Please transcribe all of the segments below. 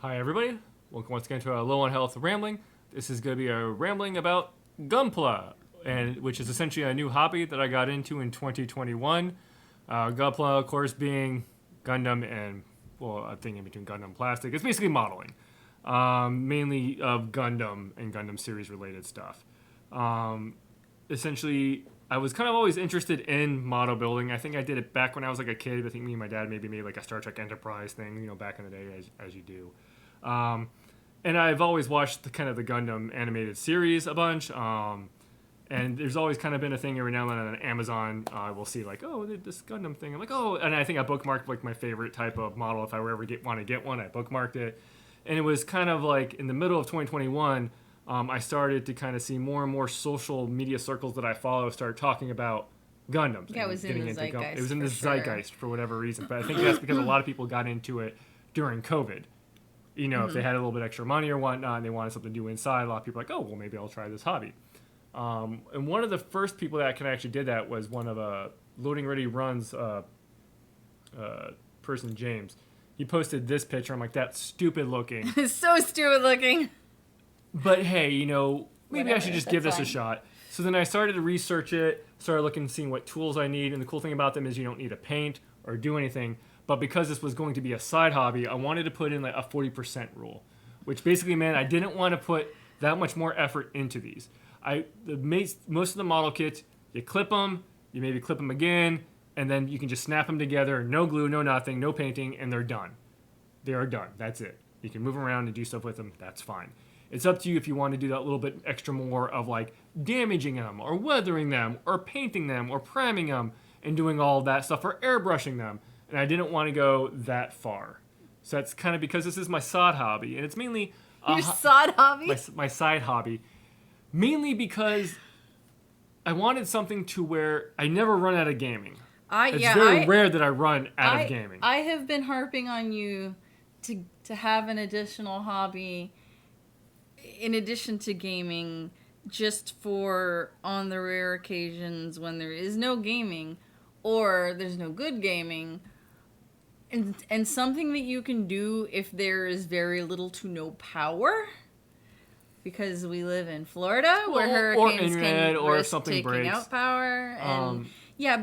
Hi, everybody. Welcome once again to a Low on Health Rambling. This is going to be a rambling about Gunpla, which is essentially a new hobby that I got into in 2021. Gunpla, of course, being Gundam and, well, a thing in between Gundam and plastic. It's basically modeling, mainly of Gundam and Gundam series related stuff. Essentially, I was kind of always interested in model building. I think I did it back when I was like a kid. I think me and my dad maybe made like a Star Trek Enterprise thing, back in the day, as you do. And I've always watched the Gundam animated series a bunch. And there's always kind of been a thing every now and then on Amazon. I will see like, oh, this Gundam thing. I'm like, oh, and I think I bookmarked like my favorite type of model. If I were ever want to get one, I bookmarked it. And it was kind of like in the middle of 2021, I started to kind of see more and more social media circles that I follow start talking about Gundams. Yeah, it was in the zeitgeist. It was in the zeitgeist for whatever reason. But I think that's because a lot of people got into it during COVID. If they had a little bit extra money or whatnot and they wanted something to do inside, a lot of people were like, oh, well, maybe I'll try this hobby. And one of the first people that actually did that was one of Loading Ready Run's person, James. He posted this picture. I'm like, that's stupid looking. It's so stupid looking. But hey, maybe Whatever, I should just give this fine. a shot. So then I started to research it, started looking, seeing what tools I need. And the cool thing about them is you don't need to paint or do anything. But because this was going to be a side hobby, I wanted to put in like a 40% rule, which basically meant I didn't want to put that much more effort into these. Most of the model kits, you clip them, you maybe clip them again, and then you can just snap them together. No glue, no nothing, no painting, and they're done. They are done. That's it. You can move them around and do stuff with them. That's fine. It's up to you if you want to do that little bit extra more of like damaging them or weathering them or painting them or priming them and doing all that stuff or airbrushing them. And I didn't want to go that far. So that's kind of because this is my side hobby. And it's mainly... Your side hobby? My side hobby. Mainly because I wanted something to where I never run out of gaming. It's very rare that I run out of gaming. I have been harping on you to have an additional hobby in addition to gaming, just for on the rare occasions when there is no gaming or there's no good gaming. And something that you can do if there is very little to no power, because we live in Florida where hurricanes can risk taking breaks. out power. And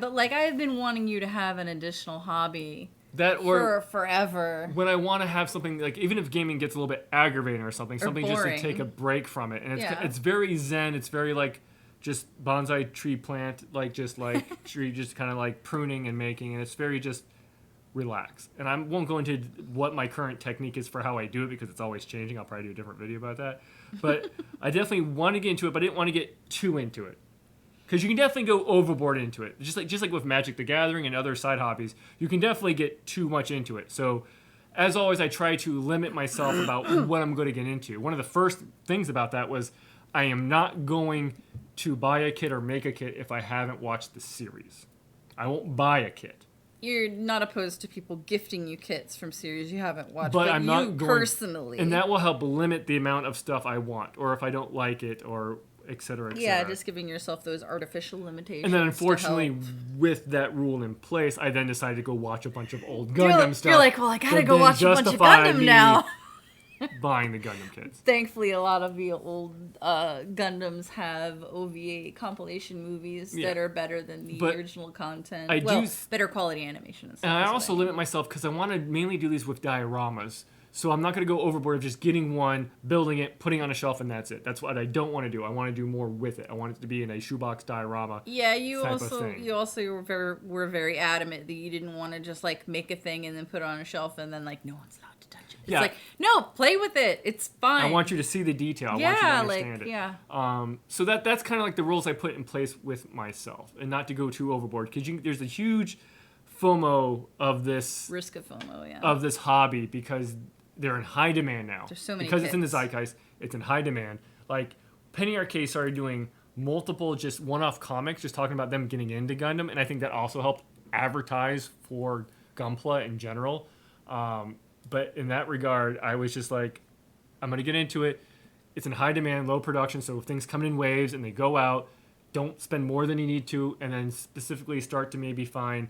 but like I have been wanting you to have an additional hobby for forever. When I want to have something like, even if gaming gets a little bit aggravating or something just to take a break from it, and it's very zen. It's very like just bonsai tree plant, like just like tree, just kind of like pruning and making, and it's very just relax. And I won't go into what my current technique is for how I do it because it's always changing. I'll probably do a different video about that. But I definitely want to get into it, but I didn't want to get too into it. Because you can definitely go overboard into it. Just like with Magic the Gathering and other side hobbies, you can definitely get too much into it. So, as always, I try to limit myself about what I'm going to get into. One of the first things about that was I am not going to buy a kit or make a kit if I haven't watched the series. I won't buy a kit. You're not opposed to people gifting you kits from series you haven't watched, but I'm not going, personally. And that will help limit the amount of stuff I want, or if I don't like it, or et cetera, et cetera. Yeah, just giving yourself those artificial limitations. And then unfortunately, with that rule in place, I then decided to go watch a bunch of old Gundam stuff. You're like, well, I gotta go watch a bunch of Gundam now. Buying the Gundam kits. Thankfully, a lot of the old Gundams have OVA compilation movies that are better than the original content. Better quality animation and stuff. And I also limit myself because I want to mainly do these with dioramas. So I'm not going to go overboard of just getting one, building it, putting it on a shelf, and that's it. That's what I don't want to do. I want to do more with it. I want it to be in a shoebox diorama. Yeah, you also were very adamant that you didn't want to just like make a thing and then put it on a shelf and then like no one's allowed to touch it. It's like, no, play with it. It's fine. I want you to see the detail. I want you to understand it. Yeah. So that's kind of like the rules I put in place with myself, and not to go too overboard, because there's a huge FOMO of this risk of FOMO, yeah, of this hobby, because they're in high demand now. There's so many because kits. It's in the zeitgeist. It's in high demand. Like Penny Arcade started doing multiple just one-off comics, just talking about them getting into Gundam, and I think that also helped advertise for Gunpla in general. But in that regard, I was just like, I'm going to get into it. It's in high demand, low production, so things come in waves and they go out. Don't spend more than you need to, and then specifically start to maybe find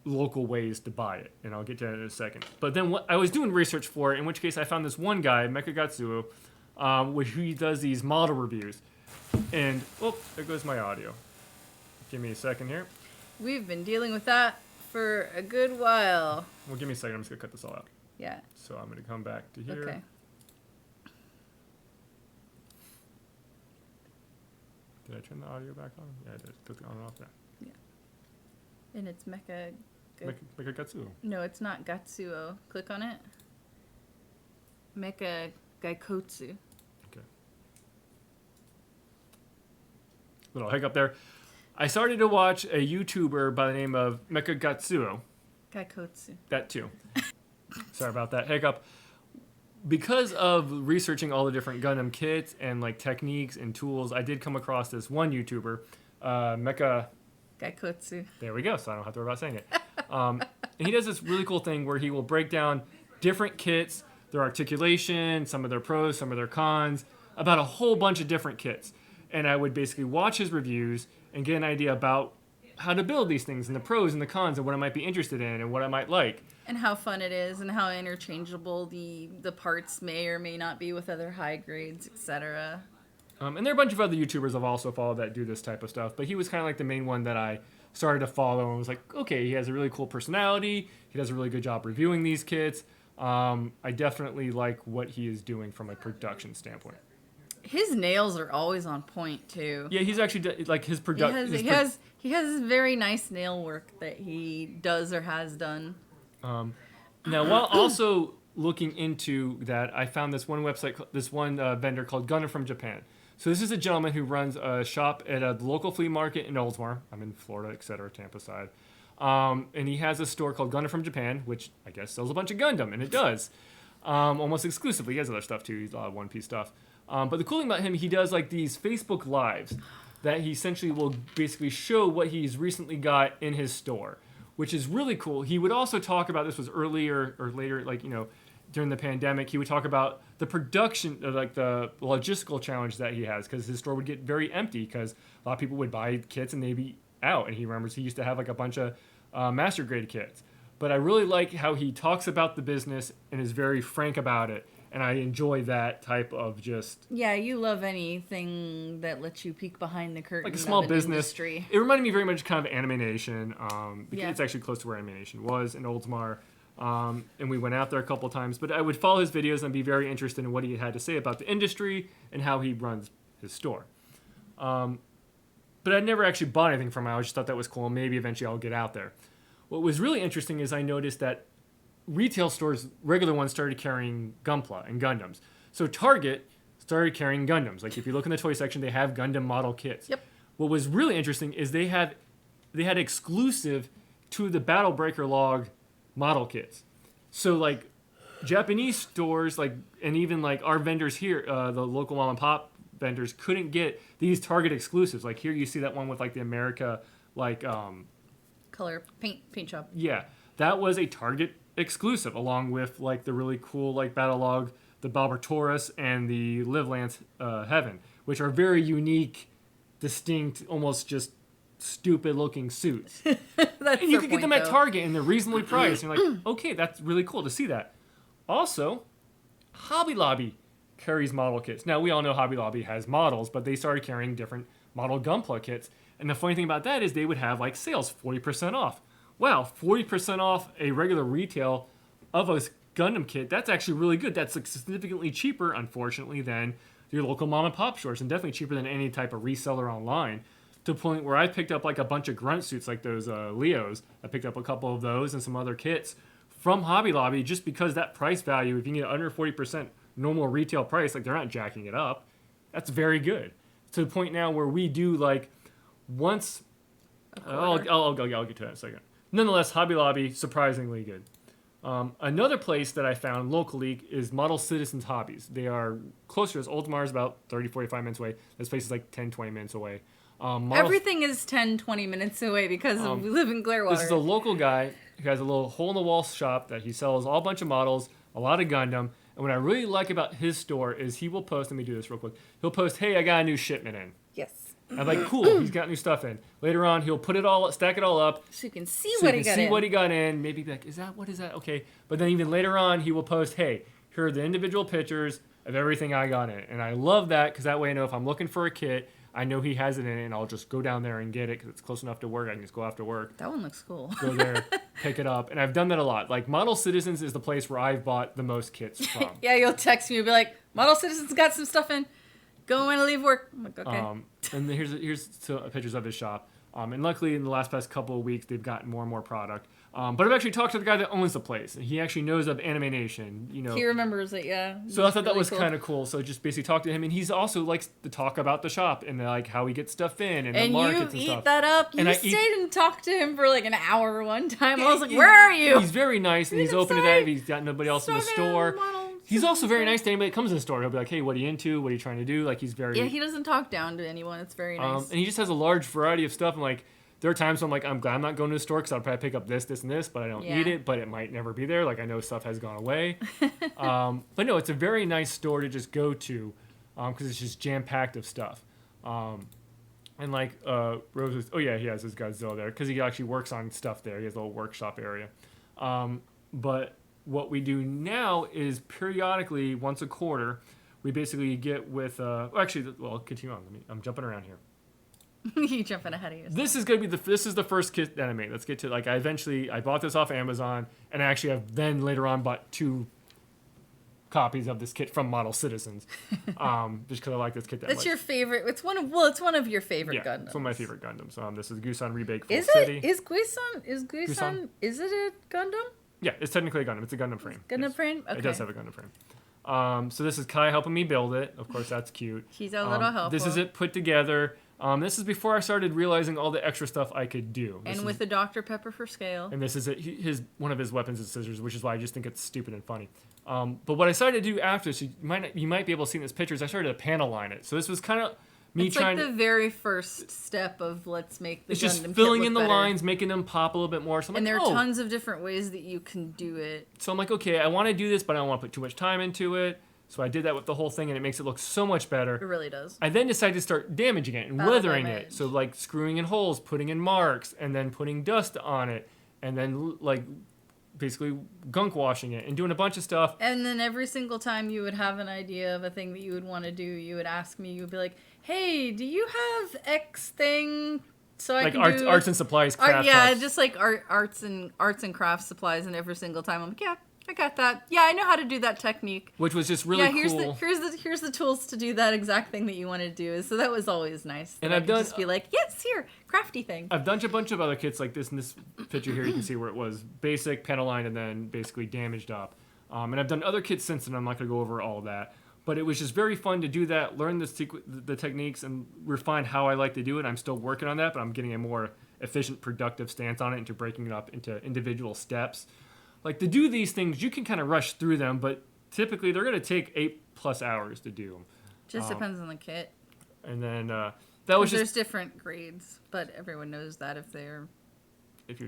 local ways to buy it, and I'll get to that in a second. But then I was doing research for it, in which case I found this one guy, Mecha Gatsuo, which he does these model reviews. And, there goes my audio. Give me a second here. We've been dealing with that for a good while. Well, give me a second. I'm just going to cut this all out. Yeah. So I'm going to come back to here. Okay. Did I turn the audio back on? Yeah, I did. Click on and off there. Yeah. And it's Mecha Gatsuo. No, it's not Gatsuo. Click on it. Mecha Gaikotsu. Okay. Little hiccup there. I started to watch a YouTuber by the name of Mecha Gatsuo. Gaikotsu. That too. Sorry about that hiccup. Because of researching all the different Gundam kits and like techniques and tools, I did come across this one YouTuber, Mecha Gaikotsu. There we go. So I don't have to worry about saying it. And he does this really cool thing where he will break down different kits, their articulation, some of their pros, some of their cons, about a whole bunch of different kits. And I would basically watch his reviews and get an idea about how to build these things and the pros and the cons and what I might be interested in and what I might like. And how fun it is and how interchangeable the parts may or may not be with other high grades, etc. And there are a bunch of other YouTubers I've also followed that do this type of stuff, but he was kind of like the main one that I started to follow and was like, okay, he has a really cool personality. He does a really good job reviewing these kits. I definitely like what he is doing from a production standpoint. His nails are always on point too. Yeah, he's actually like his production. He has very nice nail work that he does or has done. Now, while also looking into that, I found this one website, this one vendor called Gundam from Japan. So this is a gentleman who runs a shop at a local flea market in Oldsmar. I'm in Florida, etc., Tampa side. And he has a store called Gundam from Japan, which I guess sells a bunch of Gundam, and it does. Almost exclusively. He has other stuff too. He's a lot of One Piece stuff. But the cool thing about him, he does like these Facebook Lives that he essentially will basically show what he's recently got in his store, which is really cool. He would also talk about, this was earlier or later, like, you know, during the pandemic, he would talk about the production, like the logistical challenge that he has, because his store would get very empty because a lot of people would buy kits and they'd be out. And he remembers he used to have like a bunch of master grade kits. But I really like how he talks about the business and is very frank about it. And I enjoy that type of just... Yeah, you love anything that lets you peek behind the curtain. Like a small business. Industry. It reminded me very much kind of Animation. Yeah. It's actually close to where Animation was in Oldsmar. And we went out there a couple of times. But I would follow his videos and be very interested in what he had to say about the industry and how he runs his store. But I never actually bought anything from him. I just thought that was cool. Maybe eventually I'll get out there. What was really interesting is I noticed that retail stores, regular ones, started carrying Gunpla and Gundams. So Target started carrying Gundams. Like if you look in the toy section, they have Gundam model kits. Yep. What was really interesting is they had exclusive to the Battle Breaker Log model kits. So like Japanese stores, like, and even like our vendors here, the local mom and pop vendors couldn't get these Target exclusives. Like here you see that one with like the America, like color paint shop. Yeah, that was a Target exclusive, along with like the really cool like Battle Log, the Barbatorus, and the Live Lance Heaven, which are very unique, distinct, almost just stupid looking suits. That's and you can get them at Target and they're reasonably priced. And you're like, okay, that's really cool to see that. Also, Hobby Lobby carries model kits. Now we all know Hobby Lobby has models, but they started carrying different model Gunpla kits. And the funny thing about that is they would have like sales 40% off. Wow, 40% off a regular retail of a Gundam kit, that's actually really good. That's like significantly cheaper, unfortunately, than your local mom and pop stores, and definitely cheaper than any type of reseller online, to the point where I picked up like a bunch of grunt suits like those Leos. I picked up a couple of those and some other kits from Hobby Lobby just because that price value, if you can get under 40% normal retail price, like they're not jacking it up, that's very good. To the point now where we do like once... I'll get to that in a second. Nonetheless, Hobby Lobby, surprisingly good. Another place that I found locally is Model Citizens Hobbies. They are closer to us. Oldsmar is about 30, 45 minutes away. This place is like 10, 20 minutes away. Everything is 10, 20 minutes away because we live in Clearwater. This is a local guy who has a little hole-in-the-wall shop that he sells all a bunch of models, a lot of Gundam. And what I really like about his store is he will post, let me do this real quick. He'll post, hey, I got a new shipment in. Yes. I'm like, cool, he's got new stuff in. Later on, he'll stack it all up. So you can see what he got in. Maybe be like, what is that? Okay. But then even later on, he will post, hey, here are the individual pictures of everything I got in. And I love that because that way I know if I'm looking for a kit, I know he has it in it, and I'll just go down there and get it because it's close enough to work. I can just go after work. That one looks cool. Go there, pick it up. And I've done that a lot. Like, Model Citizens is the place where I've bought the most kits from. Yeah, you'll text me and be like, Model Citizens got some stuff in. Go when I leave work. I'm like, okay. And here's pictures of his shop. And luckily, in the past couple of weeks, they've gotten more and more product. But I've actually talked to the guy that owns the place. And he actually knows of Anime Nation. He remembers it, yeah. So I thought that was kind of cool. So just basically talk to him. And he's also likes to talk about the shop and like how we get stuff in and the markets and stuff. And you eat that up. You stayed and talked to him for like an hour one time. I was like, where are you? He's very nice and he's open to that. He's got nobody else in the store. He's also very nice to anybody that comes in the store. He'll be like, hey, what are you into? What are you trying to do? Like, he's very... Yeah, he doesn't talk down to anyone. It's very nice. And he just has a large variety of stuff. And, like, there are times when I'm like, I'm glad I'm not going to the store because I'll probably pick up this, this, and this, but I don't need it. But it might never be there. Like, I know stuff has gone away. But, no, it's a very nice store to just go to because it's just jam-packed of stuff. And, like, Rose he has his Godzilla there because he actually works on stuff there. He has a little workshop area. But... what we do now is periodically, once a quarter, we basically get with... continue on. I'm jumping around here. You're jumping ahead of yourself. This is going to be this is the first kit that I made. Let's get to... Like, I bought this off Amazon, and I actually have then later on bought 2 copies of this kit from Model Citizens. Just because I like this kit that much. That's your favorite... It's one of your favorite Gundams. It's one of my favorite Gundams. This is Gusan Rebake Full Is City. It? Is Gusan... Is it a Gundam? Yeah, it's technically a Gundam. It's a Gundam frame. Gundam frame? Okay. It does have a Gundam frame. So this is Kai helping me build it. Of course, that's cute. He's a little helpful. This is it put together. This is before I started realizing all the extra stuff I could do. With the Dr. Pepper for scale. And this is it. One of his weapons is scissors, which is why I just think it's stupid and funny. But what I started to do after, so you might be able to see in this picture, is I started to panel line it. So this was kind of... It's like the very first step of let's make the Gundam kit look better. It's just filling in the lines, making them pop a little bit more. So and there are tons of different ways that you can do it. So I'm like, okay, I want to do this, but I don't want to put too much time into it. So I did that with the whole thing, and it makes it look so much better. It really does. I then decided to start damaging it and weathering it. So like screwing in holes, putting in marks, and then putting dust on it, and then like basically gunk washing it and doing a bunch of stuff. And then every single time you would have an idea of a thing that you would want to do, you would ask me, you would be like, hey, do you have X thing so I can do... arts and supplies, craft just like arts and crafts supplies, and every single time I'm like, yeah, I got that. Yeah, I know how to do that technique. Which was just really cool. Here's the tools to do that exact thing that you want to do. So that was always nice. And I've done... just be like, yes, here, crafty thing. I've done a bunch of other kits like this. In this picture here, you can see where it was basic, panel line, and then basically damaged up. And I've done other kits since, and I'm not going to go over all of that. But it was just very fun to do that, learn the techniques, and refine how I like to do it. I'm still working on that, but I'm getting a more efficient, productive stance on it into breaking it up into individual steps. Like, to do these things, you can kind of rush through them, but typically they're going to take 8+ hours to do them. Just depends on the kit. And then that was just... There's different grades, but everyone knows that if you're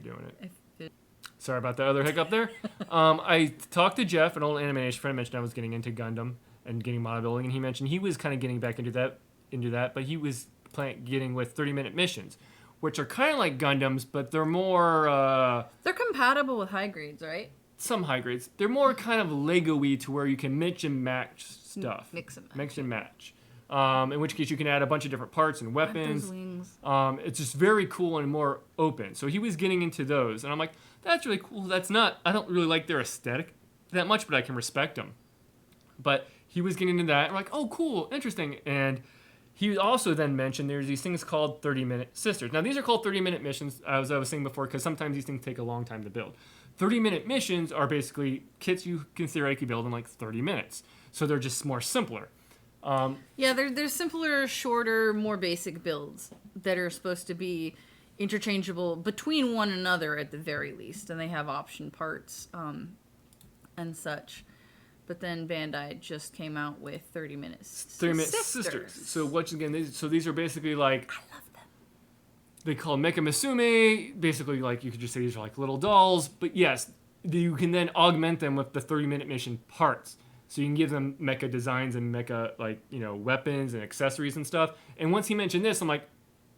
doing it. Sorry about the other hiccup there. I talked to Jeff, an old animation friend, mentioned I was getting into Gundam and getting model building, and he mentioned he was kind of getting back into that, but he was getting with 30-minute missions, which are kind of like Gundams, but they're more... they're compatible with high grades, right? Some high grades. They're more kind of Lego-y to where you can mix and match stuff. Mix and match. Mix and match. In which case you can add a bunch of different parts and weapons. Wings. It's just very cool and more open. So he was getting into those, and I'm like, that's really cool. I don't really like their aesthetic that much, but I can respect them. But he was getting into that, and we're like, oh, cool, interesting. And he also then mentioned there's these things called 30-minute sisters. Now, these are called 30-minute missions, as I was saying before, because sometimes these things take a long time to build. 30-minute missions are basically kits you can theoretically build in like 30 minutes. So they're just more simpler. They're simpler, shorter, more basic builds that are supposed to be interchangeable between one another at the very least. And they have option parts and such. But then Bandai just came out with 30-minute sisters. So these are basically like... I love them. They call Mecha Musume. Basically, like, you could just say these are like little dolls. But yes, you can then augment them with the 30-minute mission parts. So you can give them mecha designs and mecha, like, weapons and accessories and stuff. And once he mentioned this, I'm like,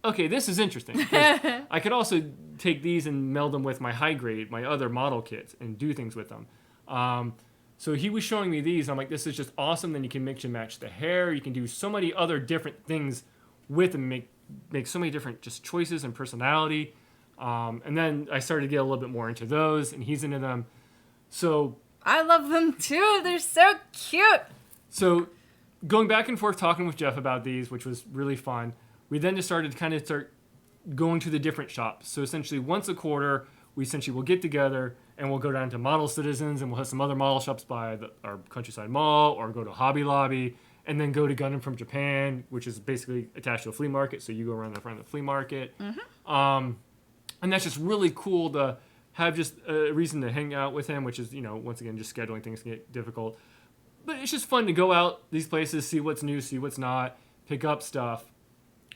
okay, this is interesting. I could also take these and meld them with my high grade, my other model kits, and do things with them. So he was showing me these. And I'm like, this is just awesome. Then you can mix and match the hair. You can do so many other different things with them, make so many different just choices and personality. And then I started to get a little bit more into those, and he's into them. So I love them too. They're so cute. So going back and forth talking with Jeff about these, which was really fun, we then just started to start going to the different shops. So essentially once a quarter, we essentially will get together and we'll go down to Model Citizens and we'll have some other model shops by our Countryside Mall or go to Hobby Lobby and then go to Gundam from Japan, which is basically attached to a flea market. So you go around the front of the flea market. Mm-hmm. And that's just really cool to have just a reason to hang out with him, which is, once again, just scheduling things can get difficult. But it's just fun to go out these places, see what's new, see what's not, pick up stuff.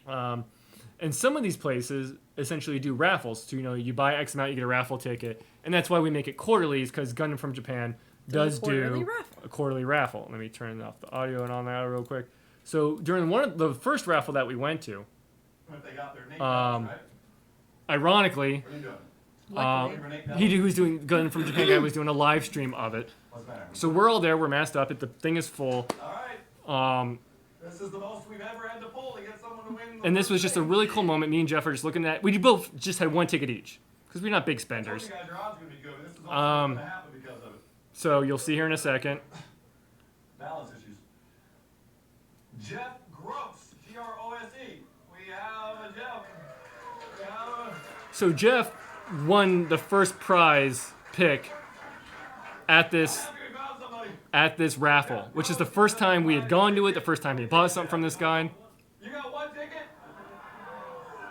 And some of these places essentially do raffles. So, you buy X amount, you get a raffle ticket. And that's why we make it quarterly, is because Gundam from Japan does do a quarterly raffle. Let me turn off the audio and on that real quick. So during the first raffle that we went to, they got their name right? Ironically, what are you doing? he was doing Gundam from Japan guy was doing a live stream of it. So we're all there, we're masked up, the thing is full. All right. This is the most we've ever had to pull to get someone to win. And this was just a really cool moment. Me and Jeff are just looking at. We both just had one ticket each because we're not big spenders. You guys, your odds are gonna be good. This is all going to happen because of it. So you'll see here in a second. Balance issues. Jeff Gross, Grose. We have a Jeff. So Jeff won the first prize pick at this raffle, which is the first time we had gone to it, the first time he bought something from this guy. You got one ticket?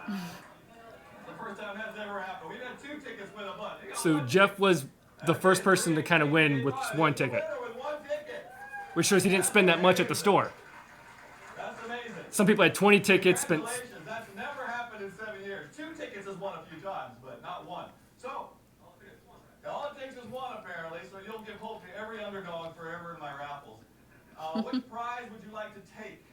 The first time that's ever happened. We got 2 tickets with a butt. So Jeff was the first person to kind of win with one ticket, which shows he didn't spend that much at the store. That's amazing. Some people had 20 tickets, spent. That's never happened in 7 years. 2 tickets has won a few times, but not one. So, all it takes is one apparently, so you'll give hope to every underdog forever in my raffles. Which prize would you like to take?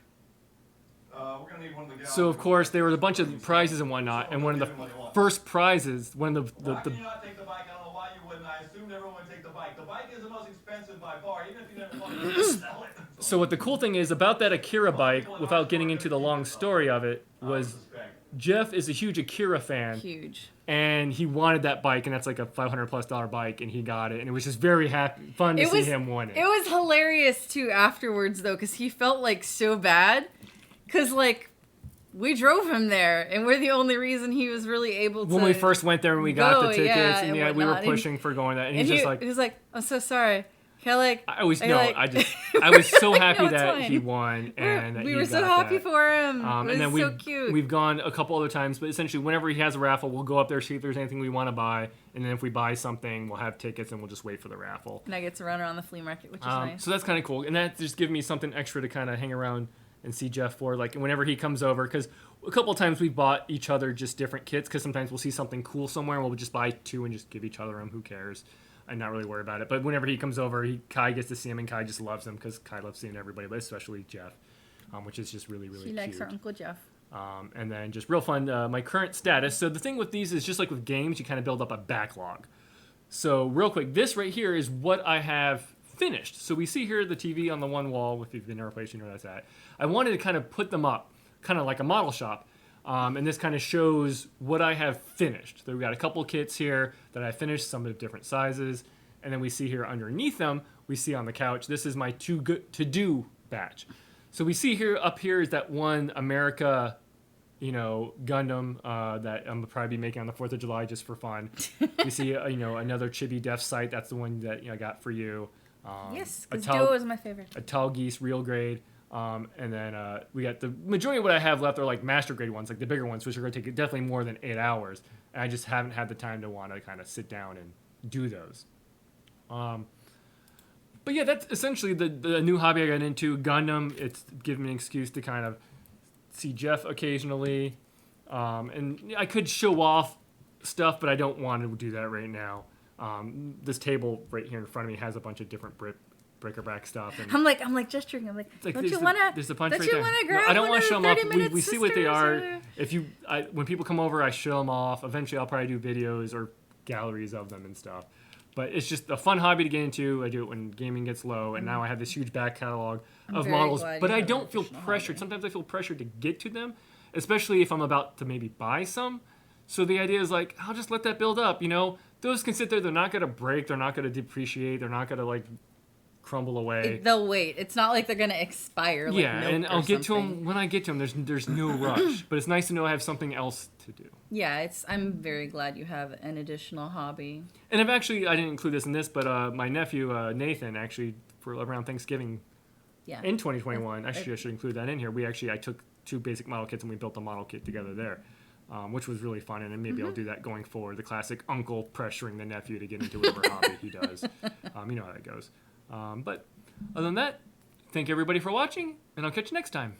We're going to need one of the gals. So, of course, there were a bunch of prizes and whatnot, and one of the first prizes, one of Why can you not take the bike? I don't know why you wouldn't. I assumed everyone would take the bike. The bike is the most expensive by far, even if you never want to sell it. So what the cool thing is about that Akira bike, without getting into the long story of it, was Jeff is a huge Akira fan. Huge. And he wanted that bike, and that's like a $500+ bike, and he got it, and it was just very fun to see him win it. It was hilarious too afterwards though, because he felt like so bad, because like we drove him there, and we're the only reason he was really able to. When we first went there and we got the tickets, and we were pushing and, for going that, and he's just like, he was like, "I'm so sorry." I was so happy that he won, and that we were so happy for him. It was and then so cute. We've gone a couple other times, but essentially, whenever he has a raffle, we'll go up there, see if there's anything we want to buy, and then if we buy something, we'll have tickets, and we'll just wait for the raffle. And I get to run around the flea market, which is nice. So that's kind of cool, and that just gives me something extra to kind of hang around and see Jeff for, like, whenever he comes over, because a couple of times we've bought each other just different kits, because sometimes we'll see something cool somewhere, and we'll just buy 2 and just give each other them. Who cares? I'm not really worried about it. But whenever he comes over, Kai gets to see him, and Kai just loves him because Kai loves seeing everybody, but especially Jeff, which is just really, really cute. She likes her Uncle Jeff. And then just real fun, my current status. So the thing with these is just like with games, you kind of build up a backlog. So real quick, this right here is what I have finished. So we see here the TV on the one wall. If you've been in our place, you know that's that. I wanted to kind of put them up, kind of like a model shop. And this kind of shows what I have finished. So we've got a couple kits here that I finished, some of different sizes. And then we see here underneath them, we see on the couch, this is my to-do batch. So we see here, up here is that one America, Gundam that I'm probably be making on the 4th of July just for fun. We see, another Chibi Def site. That's the one that I got for you. Yes, because Joe is my favorite. A Tall Geese real grade. And then we got the majority of what I have left are like master grade ones, like the bigger ones, which are going to take definitely more than 8 hours. And I just haven't had the time to want to kind of sit down and do those. But yeah, that's essentially the new hobby I got into, Gundam. It's given me an excuse to kind of see Jeff occasionally. And I could show off stuff, but I don't want to do that right now. This table right here in front of me has a bunch of different bric-a-brac stuff. And I'm like gesturing. I'm like, don't you want to? There's a bunch don't right you there. want to grab? No, I don't want to show them off. We see what they are. Or... When people come over, I show them off. Eventually, I'll probably do videos or galleries of them and stuff. But it's just a fun hobby to get into. I do it when gaming gets low, and now I have this huge back catalog of models. But I don't feel pressured. Sometimes I feel pressured to get to them, especially if I'm about to maybe buy some. So the idea is like, I'll just let that build up. Those can sit there. They're not going to break. They're not going to depreciate. They're not going to like crumble away. They'll wait. It's not like they're going to expire. Like yeah, and I'll get to them when I get to them. There's no rush. But it's nice to know I have something else to do. Yeah, I'm very glad you have an additional hobby. And I didn't include this in this, but my nephew Nathan actually for around Thanksgiving in 2021, actually I should include that in here. I took 2 basic model kits and we built a model kit together there, which was really fun. And maybe I'll do that going forward. The classic uncle pressuring the nephew to get into whatever hobby he does. You know how that goes. But other than that, thank everybody for watching, and I'll catch you next time.